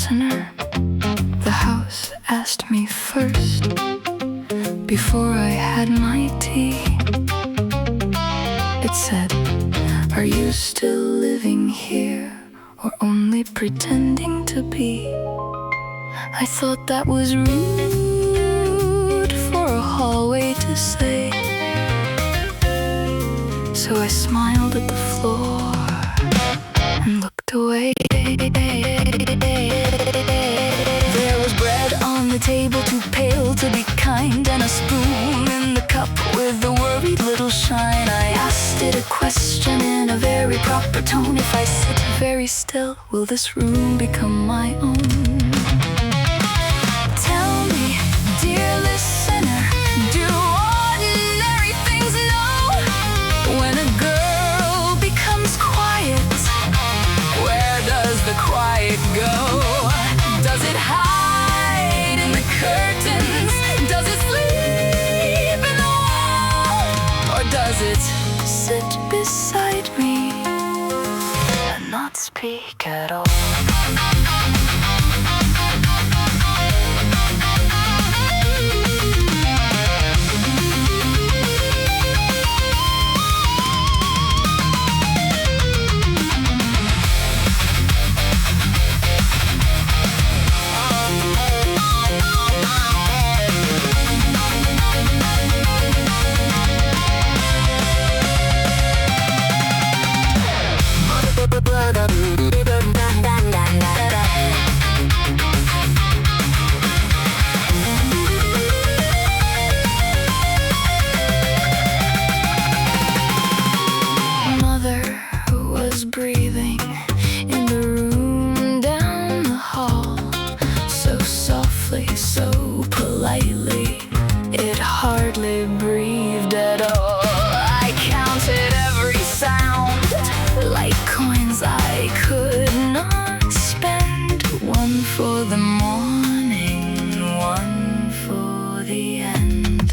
listener. The house asked me first, before I had my tea. It said, "Are you still living here, or only pretending to be?" I thought that was rude for a hallway to say, so I smiled at the floor and looked away. There was bread on the table, too pale to be kind, and a spoon in the cup with a worried little shine. I asked it a question in a very proper tone. If I sit very still, will this room become my own? Tell me, dear listener, do ordinary things know when a girl becomes quiet? Where does the quiet go? Does it hide in the curtains? Does it sleep in the wall? Or does it sit beside me and not speak at all? Mother was breathing in the room down the hall, so softly, so politely, it hardly breathed at all. I counted every sound like coins I could not spend. One for the morning, one for the end.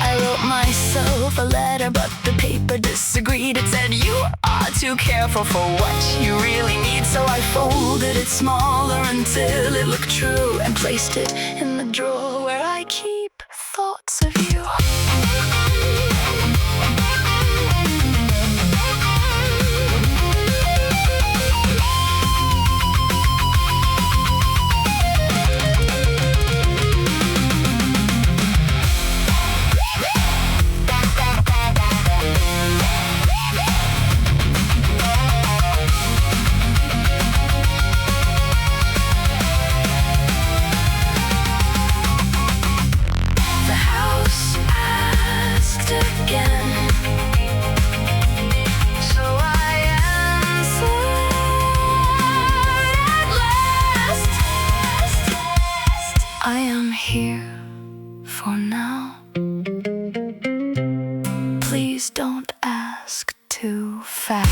I wrote myself a letter, but the paper disagreed. It said, "You are too careful for what you really need." So I folded it smaller until it looked true, and placed it in the drawer where I keep thoughts of you. I am here for now. Please don't ask too fast.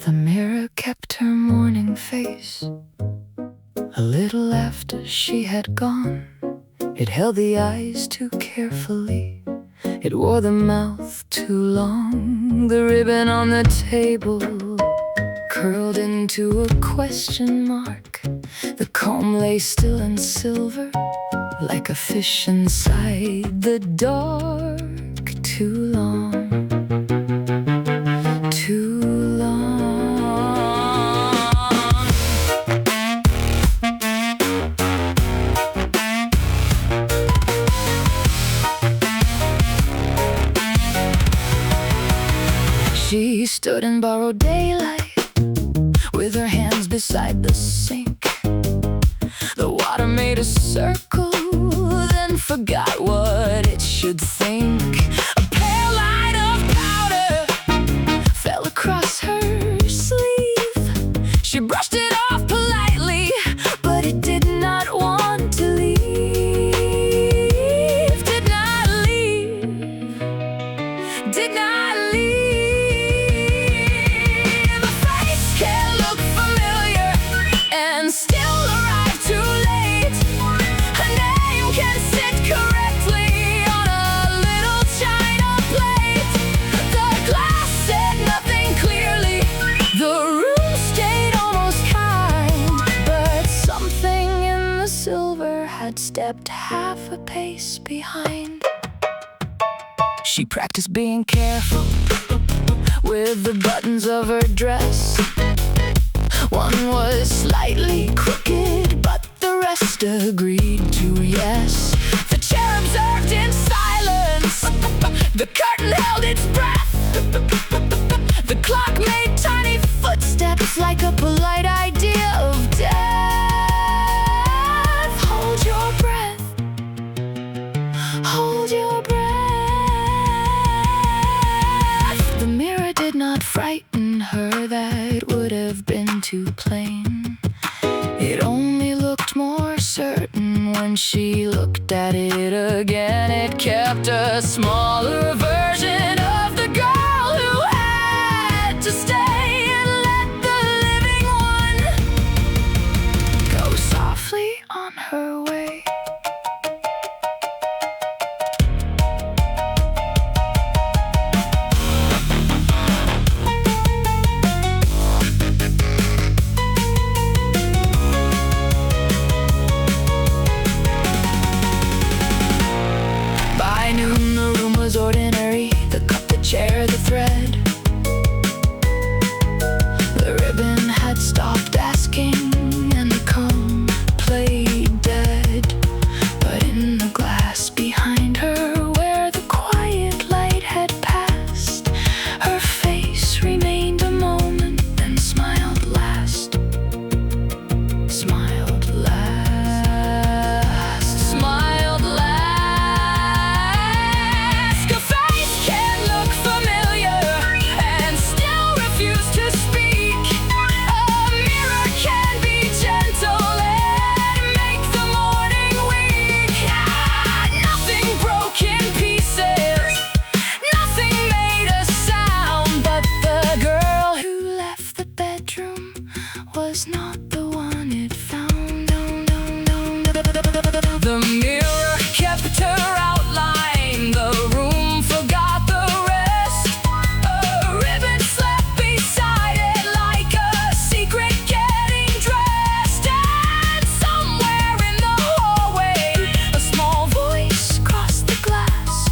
The mirror kept her morning face a little after she had gone. It held the eyes too carefully, it wore the mouth too long. The ribbon on the table curled into a question mark. The comb lay still and silver, like a fish inside the dark. Too long, too long. She stood in borrowed daylight, with her hands beside the sink. The water made a circle, then forgot what it should think. A pale light of powder fell across her sleeve. She brushed it off had stepped half a pace behind. She practiced being careful with the buttons of her dress. One was slightly crooked, but the rest agreed to yes. The chair observed in silence. The curtain held its breath. The clock made tiny footsteps like a polite idea of death. Hold your breath. Hold your breath. The mirror did not frighten her, that would have been too plain. It only looked more certain when she looked at it again. It kept a smaller version of the girl who had to stay and let the living one go softly on her way. By noon the room was ordinary, the cup, the chair, the thread. The ribbon had stopped asking and the comb played dead. But in the glass behind her, where the quiet light had passed, her face remained a moment, then smiled last. Smiled last. Smiled last. Was not the one it found. The mirror kept her outline. The room forgot the rest. A ribbon slept beside it like a secret getting dressed. And somewhere in the hallway, a small voice crossed the glass,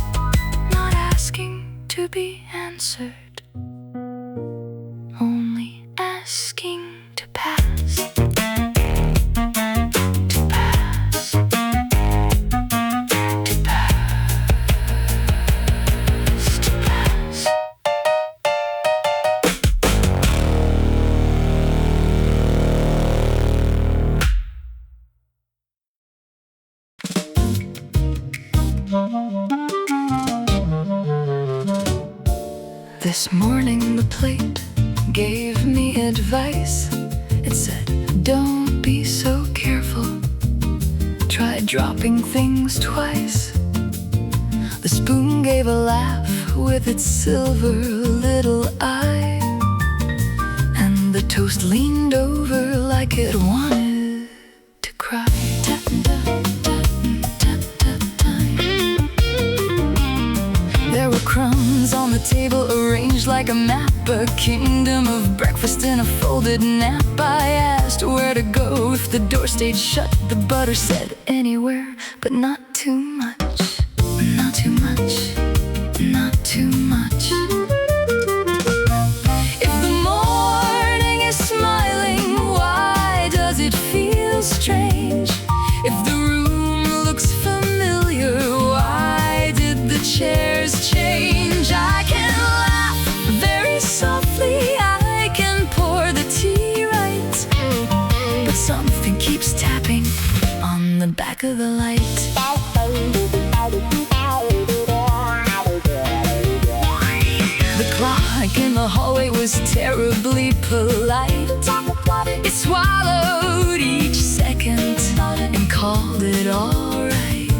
not asking to be answered, only asking to pass. To pass. To pass. To pass. This morning the plate gave me advice. It said, don't be so careful. Try dropping things twice. The spoon gave a laugh with its silver little eye, and the toast leaned over like it wanted to cry. There were crumbs on the table arranged like a map, a kingdom of breakfast in a folded nap. I asked where to go if the door stayed shut. The butter said anywhere, but not too much. Not too much. Not too much. If the morning is smiling, why does it feel strange? If the room looks familiar, why did the chairs change? I can laugh very softly, I can pour the tea right, but something keeps tapping on the back of the light. The clock in the hallway was terribly polite. It swallowed each second and called it alright.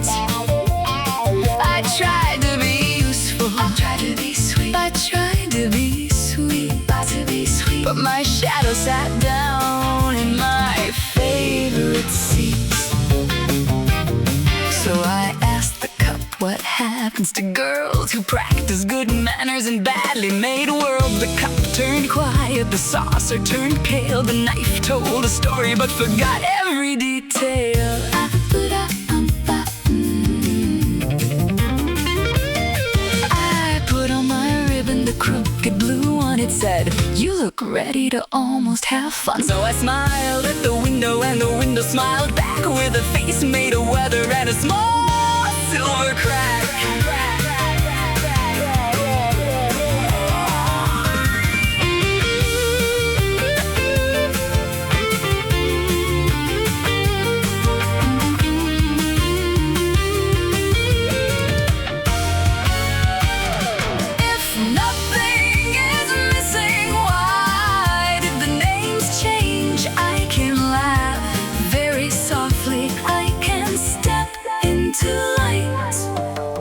I tried to be useful, I tried to be sweet, I tried to be sweet, but my shadow sat down in my favorite seat. So I asked the cup, what happens to girls who practice good manners in badly made worlds? The cup turned quiet, the saucer turned pale, the knife told a story but forgot every detail. I put up it said, "You look ready to almost have fun." So I smiled at the window and the window smiled back with a face made of weather and a small silver crack.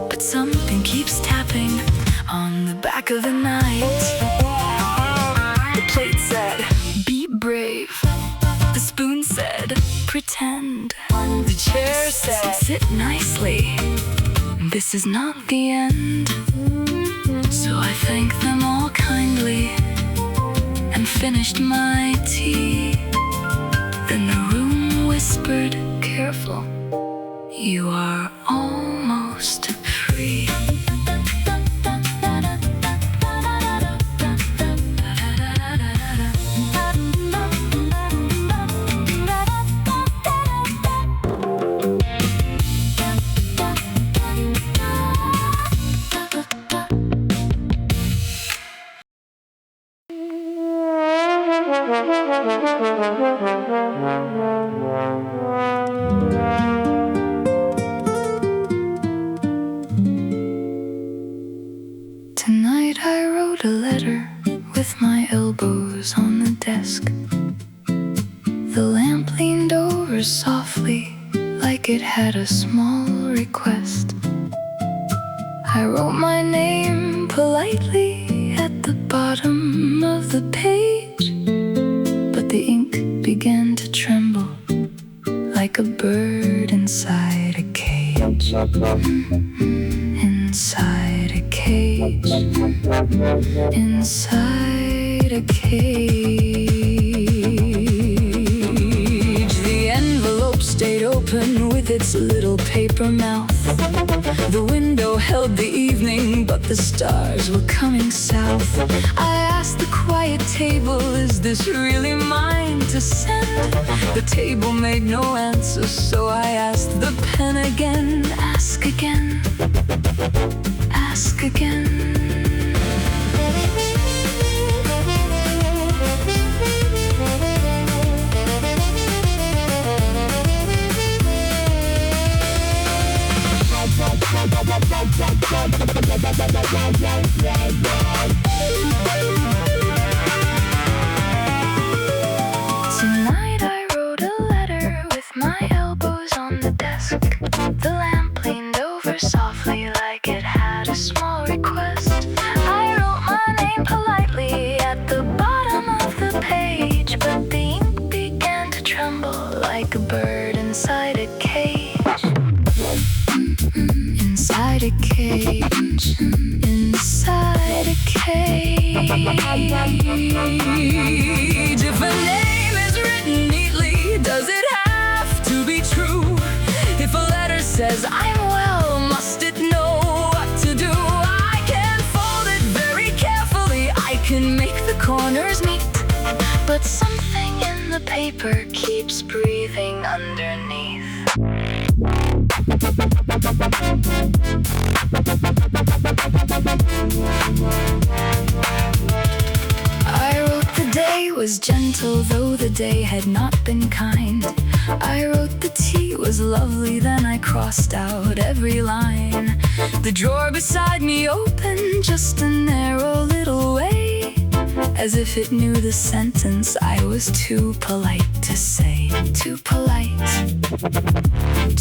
But something keeps tapping on the back of the night. The plate said, "Be brave." The spoon said, "Pretend." The chair said, "Sit nicely. This is not the end." So I thanked them all kindly and finished my tea. Then the room whispered, "Careful, you are almost free." Tonight I wrote a letter with my elbows on the desk. The lamp leaned over softly like it had a small request. I wrote my name politely at the bottom of the page, but the ink began to tremble like a bird inside a cage. Inside a cage, inside a cage. The envelope stayed open with its little paper mouth. The window held the evening, but the stars were coming south. I asked the quiet table, "Is this really mine to send?" The table made no answer, so I asked the pen again. Ask again. Ask again. Tonight I wrote a letter with my elbows on the desk. The lamp leaned over softly like it had a small request. I wrote my name politely at the bottom of the page, but the ink began to tremble like a bird inside a cage. Inside a cage. Inside a cage. If a name is written neatly, does it have to be true? If a letter says, "I'm well," must it know what to do? I can fold it very carefully, I can make the corners meet, but something in the paper keeps breathing underneath. I wrote the day was gentle, though the day had not been kind. I wrote the tea was lovely, then I crossed out every line. The drawer beside me opened just a narrow little way, as if it knew the sentence I was too polite to say. Too polite.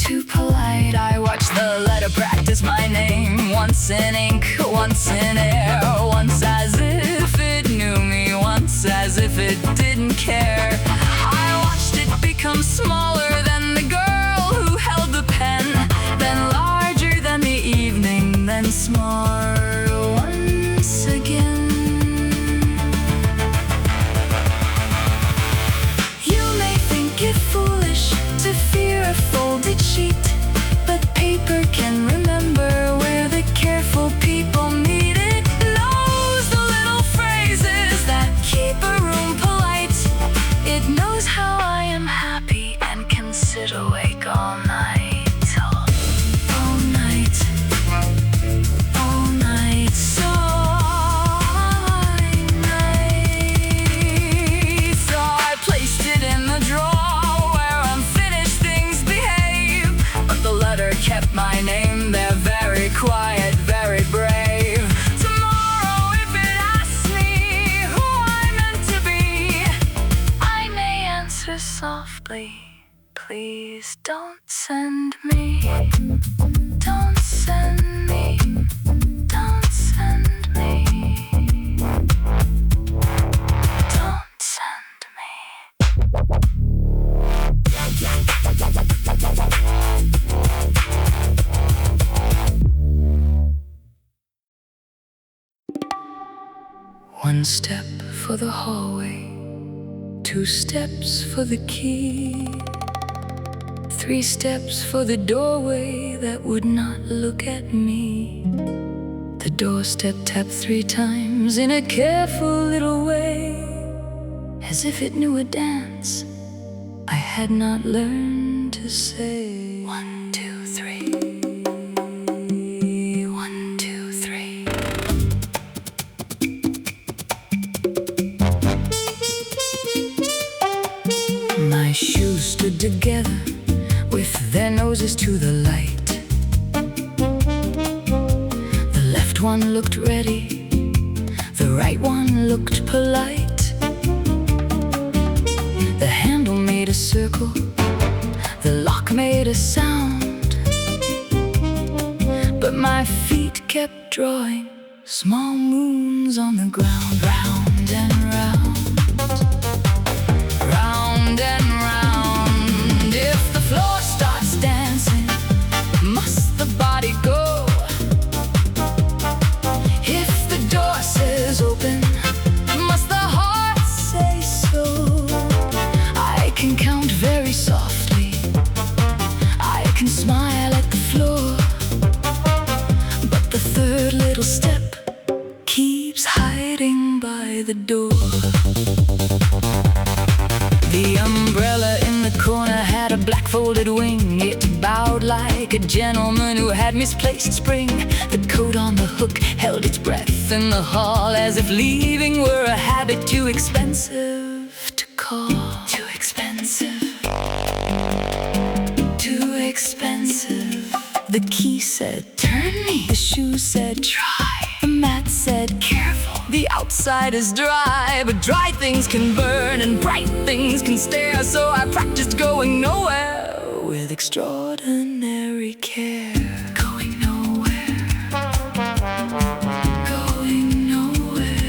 Too polite. I watched the letter practice my name, once in ink, once in air, once as if it knew me, once as if it didn't care. I watched it become smaller than the girl who held the pen, then larger than the evening, then smaller once again. You may think it foolish to fear a folded sheet, but paper can remember where the careful people meet. It knows the little phrases softly, please don't send me. Don't send me. Don't send me. Don't send me. One step for the hallway, 2 steps for the key, 3 steps for the doorway that would not look at me. The doorstep tapped 3 times in a careful little way, as if it knew a dance I had not learned to say. 1, 2, 3. 1, 2, 3. My shoes stood together with their noses to the light. The left one looked ready, the right one looked polite. The handle made a circle, the lock made a sound, but my feet kept drawing small moons on the ground. Round and round, round and round. If the floor starts dancing, must the body go? If the door says open, must the heart say so? I can count very softly, I can smile at the floor, but the third little step keeps hiding by the door. The umbrella in the corner had a black folded wing. It bowed like a gentleman who had misplaced spring. The coat on the hook held its breath in the hall, as if leaving were a habit too expensive to call. Too expensive, too expensive. The key said, turn me. The shoe said, try. The mat said, careful. The outside is dry, but dry things can burn and bright things can stare. So I practiced going nowhere with extraordinary care. Going nowhere, going nowhere.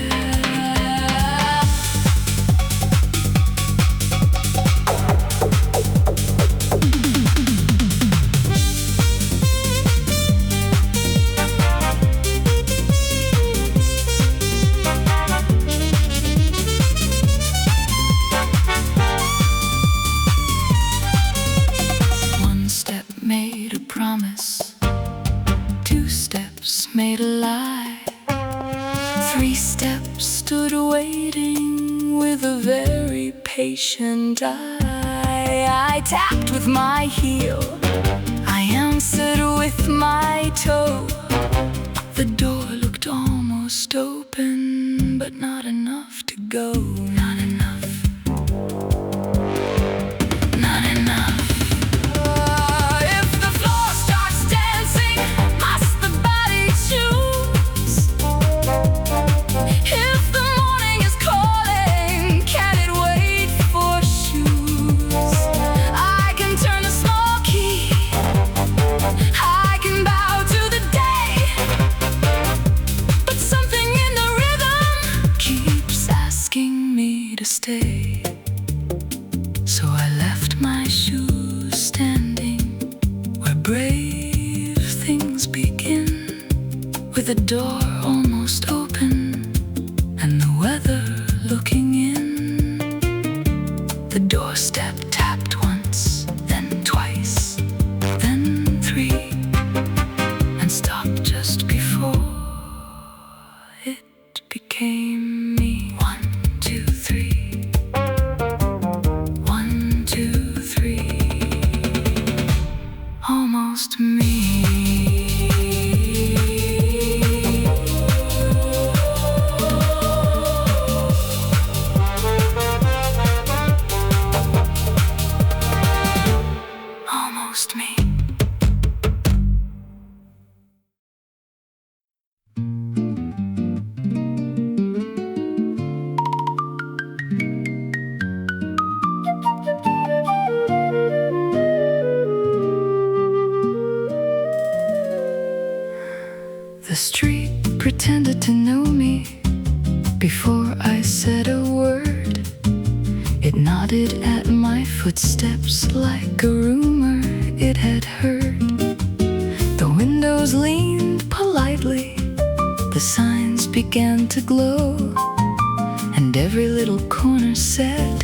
Made a promise, 2 steps made a lie, 3 steps stood waiting with a very patient eye. I tapped with my heel, I answered with my toe. The door looked almost open, but not enough to go. Not enough, not enough. Stay. So I left my shoes standing where brave things begin, with the door almost open and the weather looking in. The doorstep tapped once, then twice, then 3, and stopped just before it became me. 1, 2, 3. Almost me. The street pretended to know me before I said a word. It nodded at my footsteps like a rumor it had heard. The windows leaned politely, the signs began to glow, and every little corner said,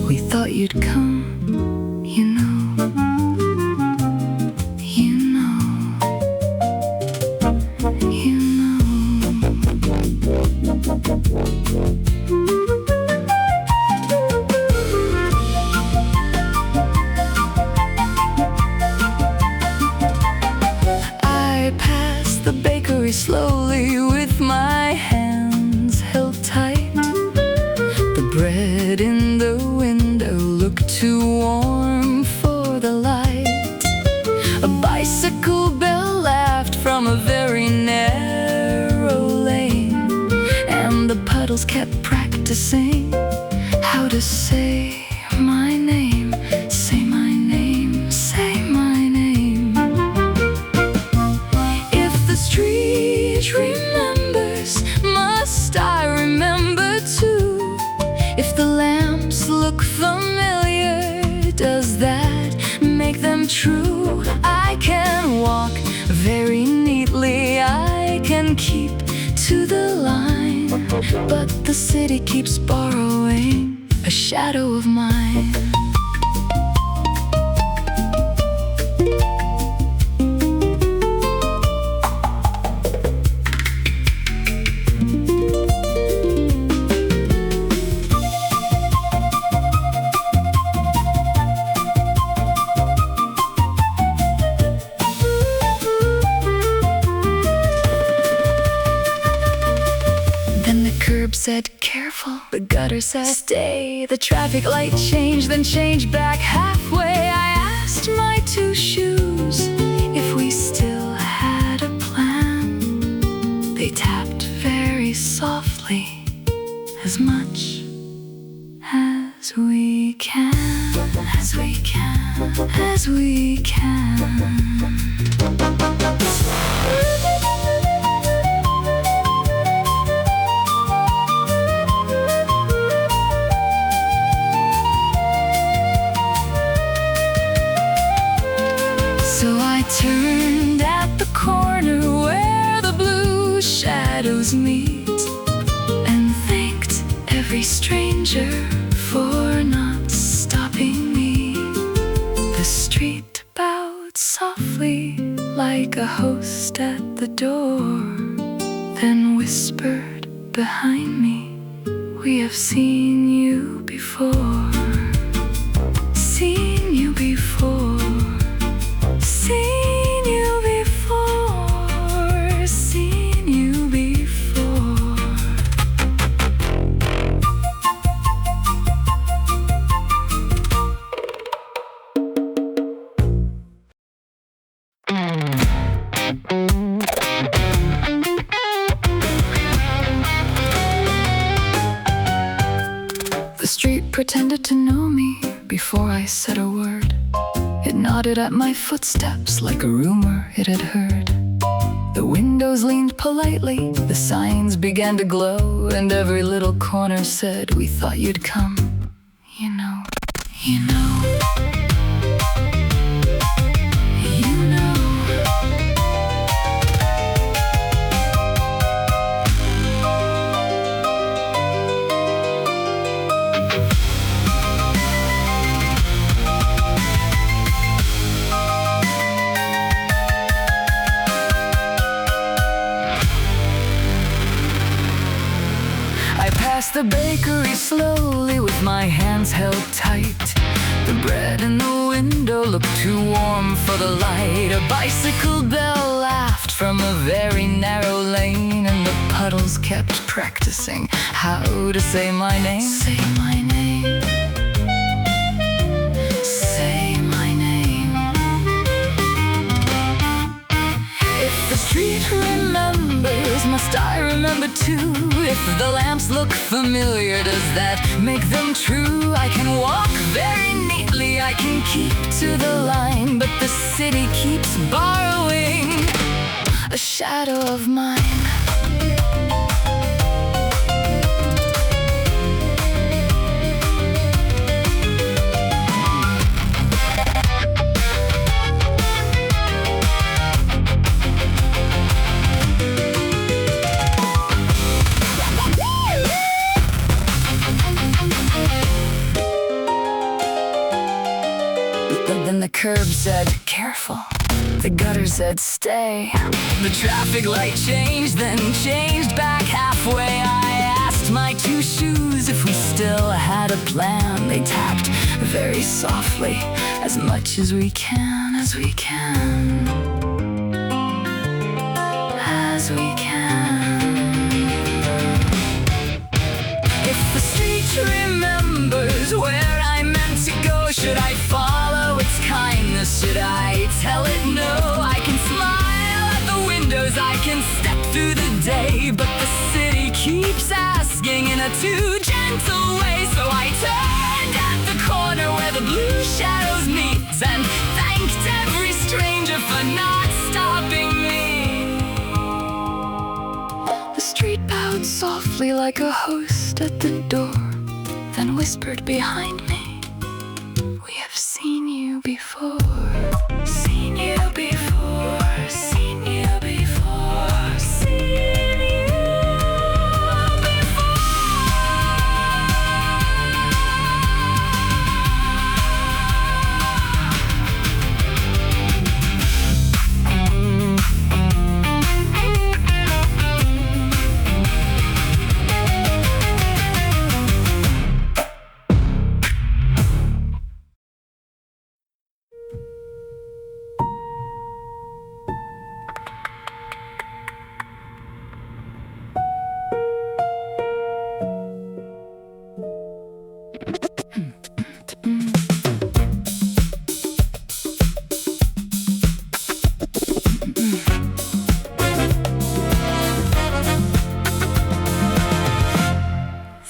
"We thought you'd come, you know." I passed the bakery slowly with my hands held tight. The bread in the window looked too warm for the light. A bicycle bell laughed from a very narrow lane, and the puddles kept practicing how to say my name. Say my name, say my name. If the street remembers, must I remember too? If the lamps look familiar, does that make them true? I can walk very neatly, I can keep to the line, but the city keeps borrowing a shadow of mine. Then the curb said, "Careful." The gutter said, "Stay." The traffic light changed, then changed back halfway. I asked my two shoes if we still had a plan. They tapped very softly, as much as we can, as we can, as we can. So I turned at the corner where the blue shadows meet, and thanked every stranger for not stopping me. The street bowed softly like a host at the door, then whispered behind me, "We have seen you before, seen you before. Seen you before, seen you before." The street pretended to know me before I said a word. It nodded at my footsteps like a rumor it had heard. The windows leaned politely, the signs began to glow, and every little corner said, "We thought you'd come, you know, you know, you know." I passed the bakery slowly with my hands held tight. The bread in the window looked too warm for the light. A bicycle bell laughed from a very narrow lane, and the puddles kept practicing how to say my name. Say my name. Say my name. If the street remembers, must I remember too? If the lamps look familiar, does that make them true? I can walk very neatly, I can keep to the line, but the city keeps borrowing a shadow of mine. Then the curb said, careful. The gutter said, stay. The traffic light changed, then changed back halfway. I asked my two shoes if we still had a plan. They tapped very softly, as much as we can, as we can, as we can. If the street remembers where I meant to go, should I follow its kindness? Should I tell it no? I can smile at the windows, I can step through the day, but the city keeps asking in a too gentle way. So I turned at the corner where the blue shadows meet and thanked every stranger for not stopping me. The street bowed softly like a host at the door, then whispered behind me, we have seen you before. Seen you before, seen you before, seen you before.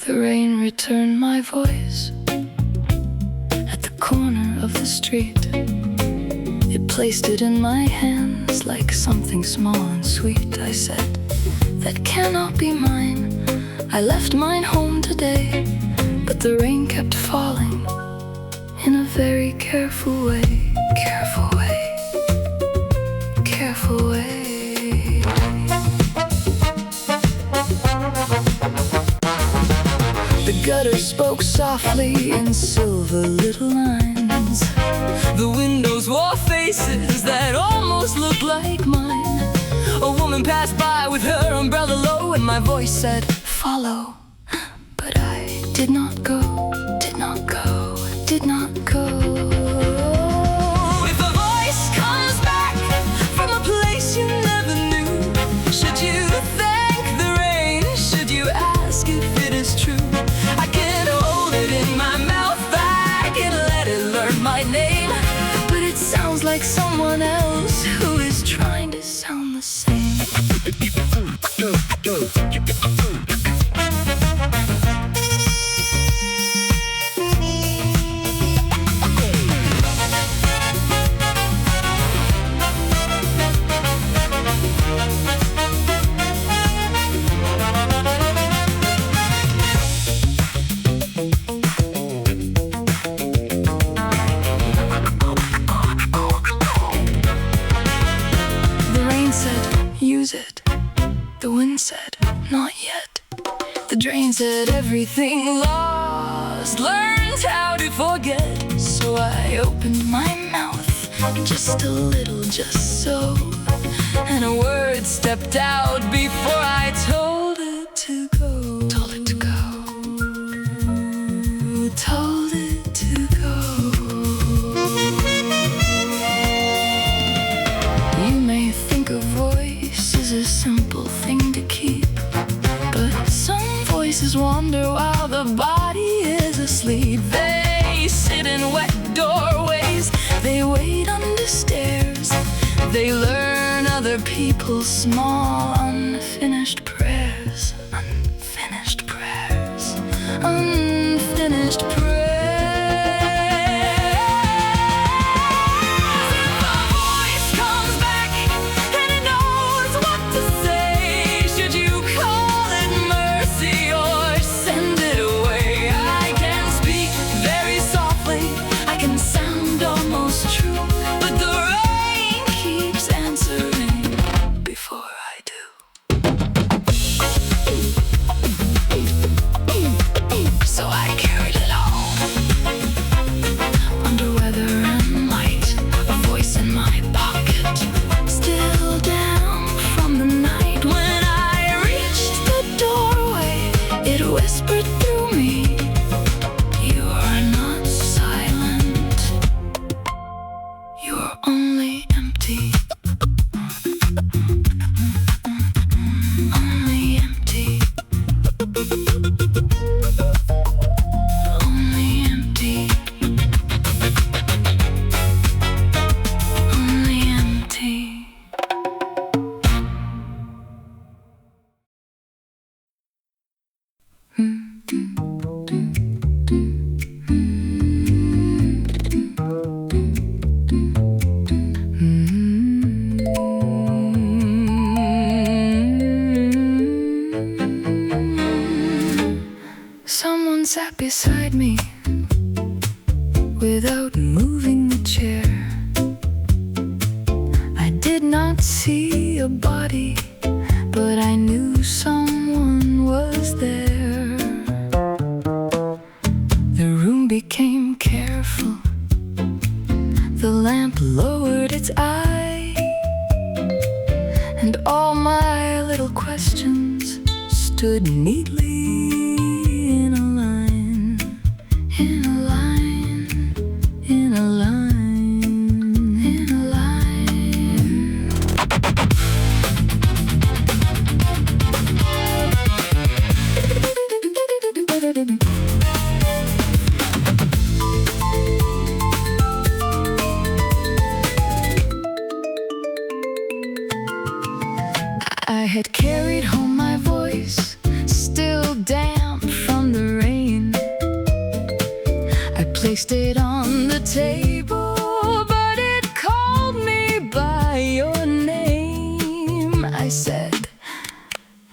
The rain returned my voice at the corner of the street. It placed it in my hands like something small and sweet. I said, that cannot be mine. I left mine home today, but the rain kept falling in a very careful way. Careful way, careful way. The gutter spoke softly in silver little lines. The windows wore faces that almost looked like mine. A woman passed by with her umbrella low, and my voice said, follow. But I did not go, did not go, did not go. If a voice comes back from a place you never knew, should you thank the rain? Should you ask if it is true? I can hold it in my mouth, I can let it learn my name, but it sounds like someone else who is trying to sound the same. Use it. The wind said, not yet. The drain said, everything lost learns how to forget. So I opened my mouth, just a little, just so, and a word stepped out before I told it to go. Told it to go. Told it to go. You may think a voice is a simple thing to keep, but some voices wander while the body is asleep. They sit in wet doorways, they wait under stairs, they learn other people's small unfinished prayers. Unfinished prayers. Unfinished prayers. If a voice comes back and it knows almost true, but the rain keeps answering before I do. So I carried it home, under weather and light, a voice in my pocket, still down from the night. When I reached the doorway, it whispered through me, you are not silent, you are only empty. Only empty. Only empty. Only empty. Someone sat beside me without moving the chair. I did not see a body, but I knew someone was there. The room became careful. The lamp lowered its eye, and all my little questions stood neatly in a line, in a line, in a line, in a line. I had carried home my voice, still damp from the rain. I placed it on the table, but it called me by your name. I said,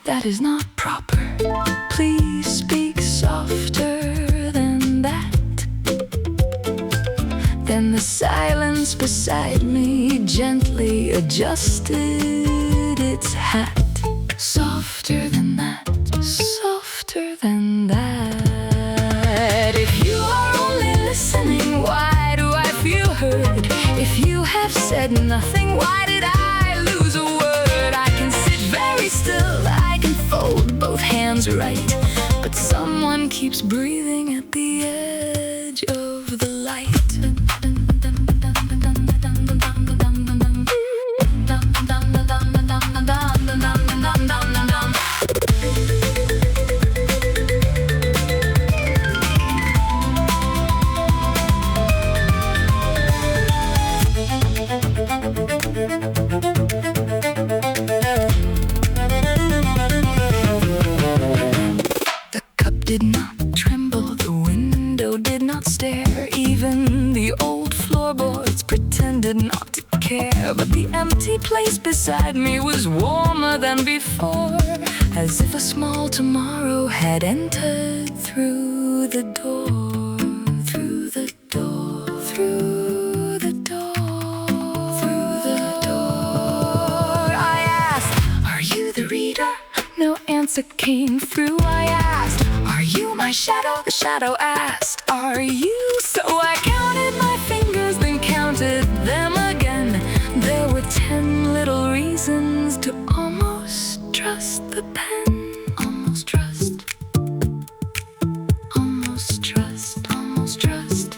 that is not proper. Please speak softer than that. Then the silence beside me gently adjusted its hat. Softer than that, softer than that. If you are only listening, why do I feel heard? If you have said nothing, why did I lose a word? I can sit very still, I can fold both hands right, but someone keeps breathing at the edge of the light. The cup did not tremble, the window did not stare, even the old floorboards pretended not to care. But the empty place beside me was warmer than before, as if a small tomorrow had entered through the door, through the door, through the door, through the door. I asked, are you the reader? No answer came through. I asked, are you my shadow? The shadow asked, are you? So I counted my fingers, then counted them again. There were 10 little reasons to almost trust the pen. Almost trust. Almost trust. Almost trust.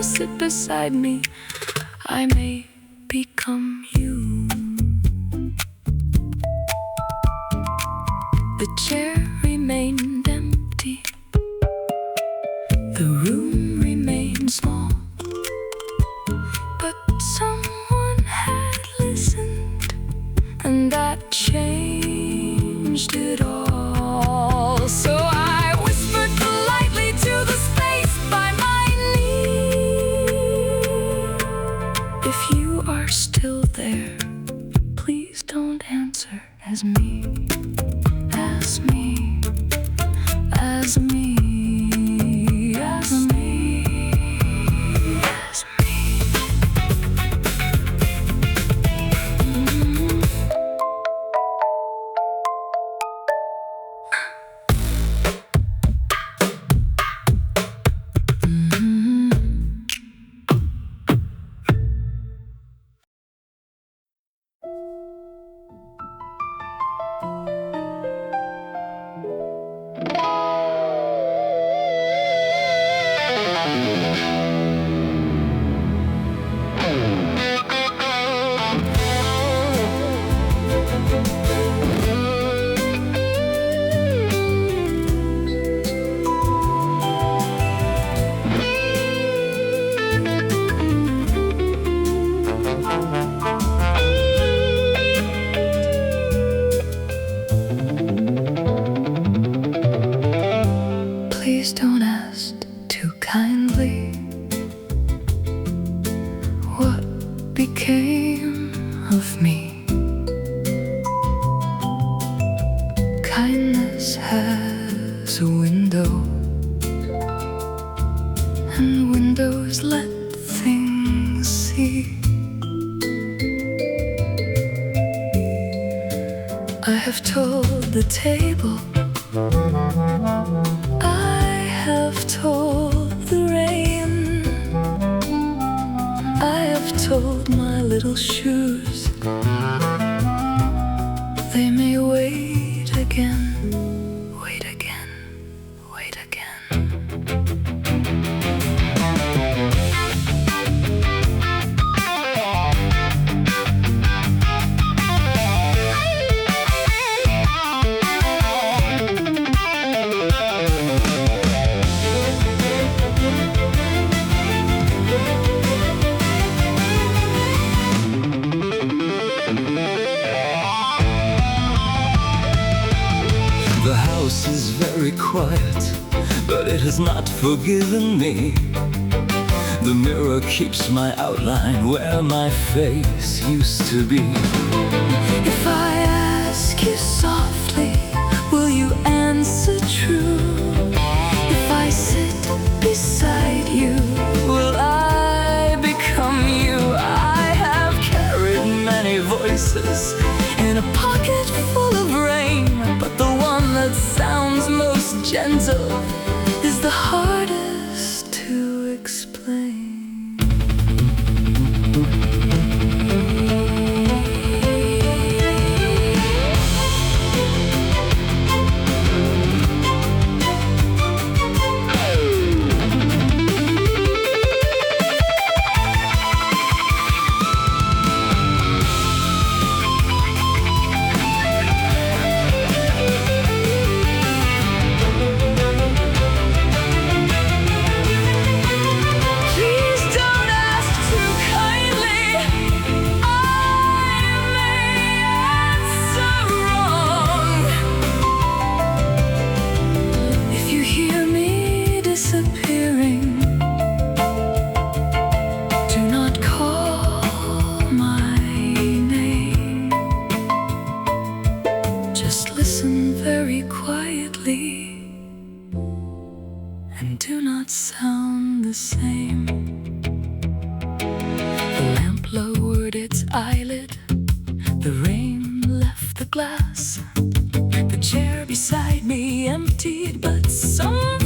Sit beside me, I may become you. The chair remained empty, the room remained and small, but someone had listened, and that changed it all. So I whispered politely to the space by my knee, if you are still there, please don't answer as me, as me, as me, as me, as me. Please don't ask too kindly what became of me. Kindness has a window, and windows let things see. I have told the table, I have told the rain, I have told my little shoes, they may wait again, wait again, wait again. The house is very quiet, but it has not forgiven me. The mirror keeps my outline where my face used to be. If I ask you softly, will you answer true? If I sit beside you, will I become you? I have carried many voices in a pocket full of rain, but the one that sounds most gentle is the hardest to explain. Listen very quietly and do not sound the same. The lamp lowered its eyelid, the rain left the glass, the chair beside me emptied, but some